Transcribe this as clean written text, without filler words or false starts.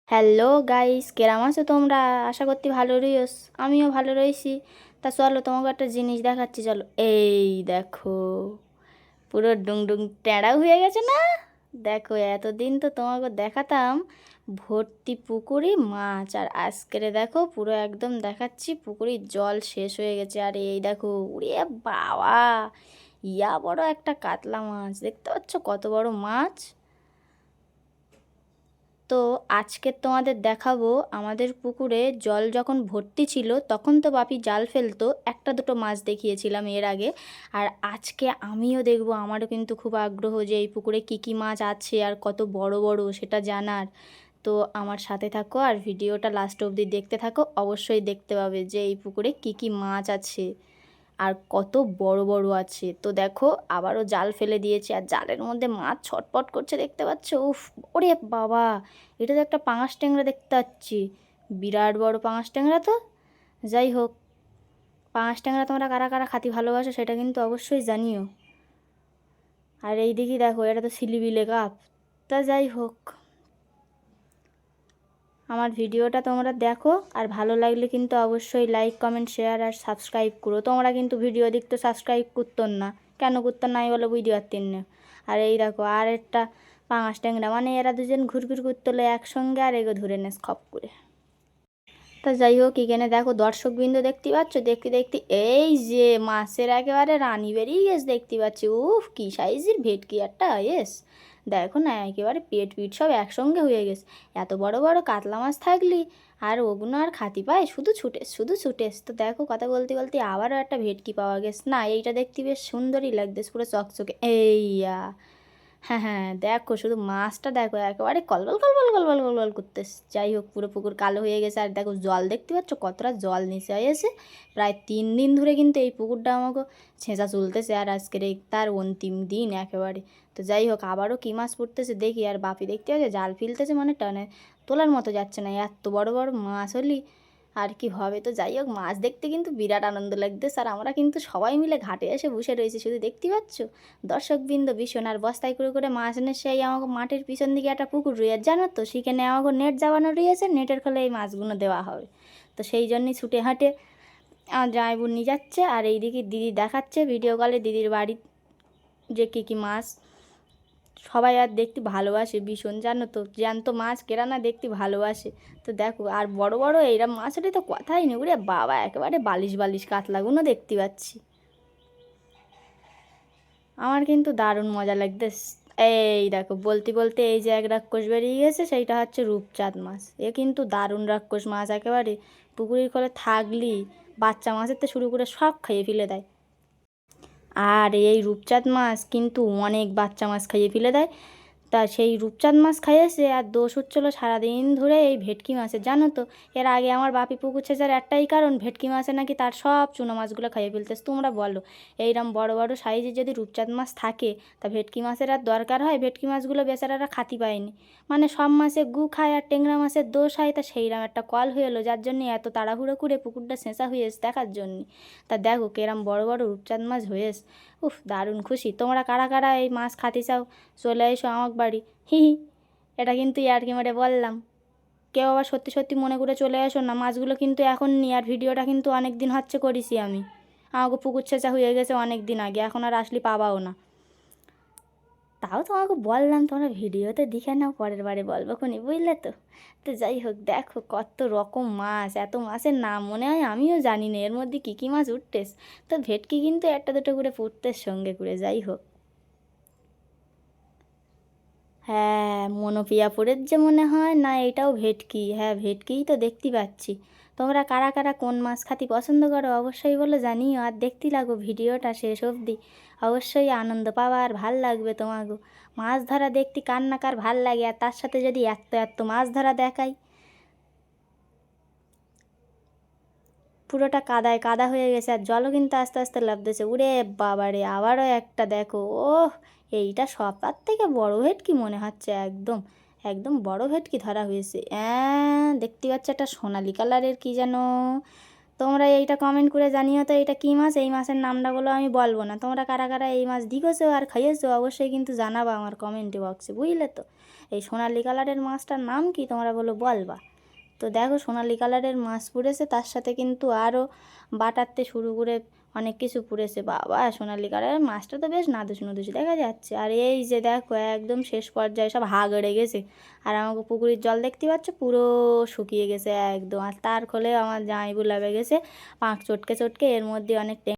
Hello guys, কেরাম আছো তোমরা? আশা করতে ভালো রইস। আমিও ভালো রয়েছি। তা চলো তোমাকে একটা জিনিস দেখাচ্ছি, চলো। এই দেখো, পুরো ডুং টেড়া হয়ে গেছে না? দেখো, এতদিন তো তোমাকে দেখাতাম ভর্তি পুকুরে মাছ, আর আজকেরে দেখো পুরো একদম দেখাচ্ছি পুকুরের জল শেষ হয়ে গেছে। আর এই দেখো, উড়ে বাবা, ইয়া বড় একটা কাতলা মাছ, দেখতে পাচ্ছ কত বড় মাছ? তো আজকে তোমাদের দেখাবো আমাদের পুকুরে জল যখন ভর্তি ছিল তখন তো বাপি জাল ফেলতো, একটা দুটো মাছ দেখিয়েছিলাম এর আগে। আর আজকে আমিও দেখবো, আমারও কিন্তু খুব আগ্রহ যে এই পুকুরে কী কী মাছ আছে আর কত বড় বড় সেটা জানার। তো আমার সাথে থাকো আর ভিডিওটা লাস্ট অবধি দেখতে থাকো, অবশ্যই দেখতে পাবে যে এই পুকুরে কী কী মাছ আছে আর কত বড় বড় আছে। তো দেখো, আবারও জাল ফেলে দিয়েছে আর জালের মধ্যে মাছ ছটপট করছে, দেখতে পাচ্ছ? উফ, ওরে বাবা, এটা তো একটা পাঙাশ ট্যাংরা দেখতে পাচ্ছি, বিরাট বড় পাঙাশ ট্যাংরা। তো যাই হোক, পাঙাশ ট্যাংরা তোমরা কারা কারা খাতি ভালোবাসো সেটা কিন্তু অবশ্যই জানিও। আর এই দিকে দেখো, এটা তো সিলিবিলে কাপ। তা যাই হোক, আমার ভিডিওটা তোমরা দেখো, আর ভালো লাগলে কিন্তু অবশ্যই লাইক কমেন্ট শেয়ার আর সাবস্ক্রাইব করো। তোমরা কিন্তু ভিডিও দেখতে সাবস্ক্রাইব করতো না, কেন করতো নাই বলে বুঝতে পারতেন না। আর এই দেখো, আর একটা পাঙাশ ট্যাংরা, মানে এরা দুজন ঘুরঘুর করতেলে একসঙ্গে, আর এগো ধরে নেস খপ করে। তা যাই হোক, এখানে দেখো দর্শকবৃন্দ দেখতে পাচ্ছ, দেখতে দেখতে এই যে মাছের একেবারে রানী বেরিয়ে গেছে, দেখতে পাচ্ছি। উফ, কি সাইজের ভেটকি একটা এস, দেখো না, একেবারে পেট পিট সব একসঙ্গে হয়ে গেছে। এত বড় বড় কাতলা মাছ থাকলি আর ওগুলো আর খাতি পায়, শুধু ছুটেস শুধু ছুটেস। তো দেখো, কথা বলতে বলতে আবারও একটা ভেটকি পাওয়া গেছে। না, এইটা দেখতে বেশ সুন্দরই লাগতেছে, পুরো চকচকে। এইয়া, হ্যাঁ হ্যাঁ, দেখো শুধু মাছটা দেখো, একেবারে কলবল কলবল কলবল কলবল করতেছে। যাই হোক, পুরো পুকুর কালো হয়ে গেছে। আর দেখো জল দেখতে পাচ্ছ কতটা জল নিচে হয়েছে। প্রায় 3 দিন ধরে কিন্তু এই পুকুরটা আমাকে ছেঁচা চলতেছে, আর আজকের এই তার অন্তিম দিন একেবারে। তো যাই হোক, আবারও কী মাছ পড়তেছে দেখি। আর বাপি দেখতে পাচ্ছে জাল ফেলতেছে, মানে টানে তোলার মতো যাচ্ছে না, এত বড় বড় মাছ হলি আর কি হবে। তো যাই হোক, মাছ দেখতে কিন্তু বিরাট আনন্দ লাগতেছে। আর আমরা কিন্তু সবাই মিলে ঘাটে এসে বসে রয়েছি, শুধু দেখতে পাচ্ছ দর্শকবৃন্দ ভীষণ। আর বস্তায় করে মাছ এনে সেই আমাকে মাঠের পিছন দিকে একটা পুকুর রয়েছে, জানো তো, সেখানে আমাকে নেট জাবানো রয়েছে, নেটের ফলে এই মাছগুলো দেওয়া হবে। তো সেই জন্যই ছুটে হাঁটে আমার জামাইবু নিয়ে যাচ্ছে। আর এইদিকে দিদি দেখাচ্ছে ভিডিও কলে দিদির বাড়ি যে কী কী মাছ। সবাই আর দেখতে ভালোবাসে ভীষণ, জানো তো, জ্যান্ত মাছ কেরা না দেখতে ভালোবাসে। তো দেখো, আর বড় বড় এইরকম মাছ হলে তো কথাই নেই, উরে বাবা, একেবারে বালিশ বালিশ কাতলাগুলো দেখতে পাচ্ছি। আমার কিন্তু দারুণ মজা লাগতেছে। এই দেখো, বলতে বলতে এই যে এক রাক্ষস বেরিয়ে গেছে, সেইটা হচ্ছে রূপচাঁদ মাছ। এ কিন্তু দারুণ রাক্ষস মাছ একেবারে, পুকুরের কলে থাকলি বাচ্চা মাছের থেকে শুরু করে সব খেয়ে ফেলে দেয়। আর এই রূপচাঁদ মাছ কিন্তু অনেক বাচ্চা মাছ খাইয়ে ফেলে দেয়। তা সেই রূপচাঁদ মাছ খাইয়েছে, আর দোষ হচ্ছিলো সারাদিন ধরে এই ভেটকি মাছের, জানো তো। এর আগে আমার বাপি পুকুর ছেঁচার একটাই কারণ, ভেটকি মাছে নাকি তার সব চুনো মাছগুলো খাইয়ে ফেলতেছে। তোমরা বলো, এইরকম বড় বড় সাইজে যদি রূপচাঁদ মাছ থাকে, তা ভেটকি মাছের আর দরকার হয়? ভেটকি মাছগুলো বেচারারা খাতি পায়নি, মানে সব মাছে গু খায় আর টেংরা মাছের দোষ হয়। তা সেইরকম একটা কল হয়ে এলো, যার জন্য এত তাড়াহুড়ো করে পুকুরটা ছেঁচা হয়েছে দেখার জন্যে। তা দেখো কেরম বড় বড় রূপচাঁদ মাছ হয়েছে। উফ, দারুণ খুশি। তোমরা কারা কারা এই মাছ খাতে চাও, চলে এসো আমার বাড়ি। হি হি, এটা কিন্তু ইয়ার্কি মেরে বললাম, কেউ আবার সত্যি সত্যি মনে করে চলে এসো না। মাছগুলো কিন্তু এখন নি, আর ভিডিওটা কিন্তু অনেক দিন হচ্ছে করেছি আমি, আমাকে পুকুর ছেঁচা হয়ে গেছে অনেক দিন আগে, এখন আর আসলে পাবাও না। তাও তোমাকে বললাম, তোমরা ভিডিওতে দেখে নাও, পরের বারে বলবো খুনি, বুঝলে তো। তো যাই হোক, দেখো কত রকম মাছ, এত মাছের নাম মনে হয় আমিও জানি না এর মধ্যে কী কী মাছ উঠতেস। তো ভেটকি কিন্তু একটা দুটো করে ফুটতেস সঙ্গে করে। যাই হোক, হ্যাঁ, মনোপিয়াপুরের যে মনে হয় না, এটাও ভেটকি। হ্যাঁ, ভেটকিই তো দেখতে পাচ্ছি। তোমরা কারা কারা কোন মাছ খাতি পছন্দ করো অবশ্যই বলে জানিও, আর দেখতে লাগো ভিডিওটা শেষ অবধি, অবশ্যই আনন্দ পাবা আর ভাল লাগবে তোমাকে। মাছ ধরা দেখতে কার না কার ভাল লাগে, আর তার সাথে যদি এত এত মাছ ধরা দেখাই, পুরোটা কাদায় কাদা হয়ে গেছে, আর জলও কিন্তু আস্তে আস্তে লাফতেছে। উড়ে বাবারে, আবারও একটা দেখো, ওহ, এইটা সবার থেকে বড় ভেটকি মনে হচ্ছে, একদম একদম বড় ভেটকি ধরা হয়েছে। দেখতে পাচ্ছি একটা সোনালি কালারের কি যেন তোমরা এইটা কমেন্ট করে জানিও তো এটা কী মাছ। এই মাছের নামটাগুলো আমি বলবো না, তোমরা কারা কারা এই মাছ দিকেছো আর খাইয়েছো অবশ্যই কিন্তু জানাবা আমার কমেন্টে বক্সে, বুঝলে তো। এই সোনালি কালারের মাছটার নাম কি তোমরা বলবা। তো দেখো সোনালি কালারের মাছ পুড়েছে, তার সাথে কিন্তু আরও বাটারতে শুরু করে অনেক কিছু পুড়েছে। বাবা, সোনালি কালারের মাছটা তো বেশ নাদুস নুদুস দেখা যাচ্ছে। আর এই যে দেখো একদম শেষ পর্যায়ে সব হাগড়ে গেছে। আর আমাকে পুকুরের জল দেখতে পাচ্ছ পুরো শুকিয়ে গেছে একদম। আর তার ফলে আমার জামাইবু লেগে গেছে পাঁক চটকে চটকে, এর মধ্যে অনেক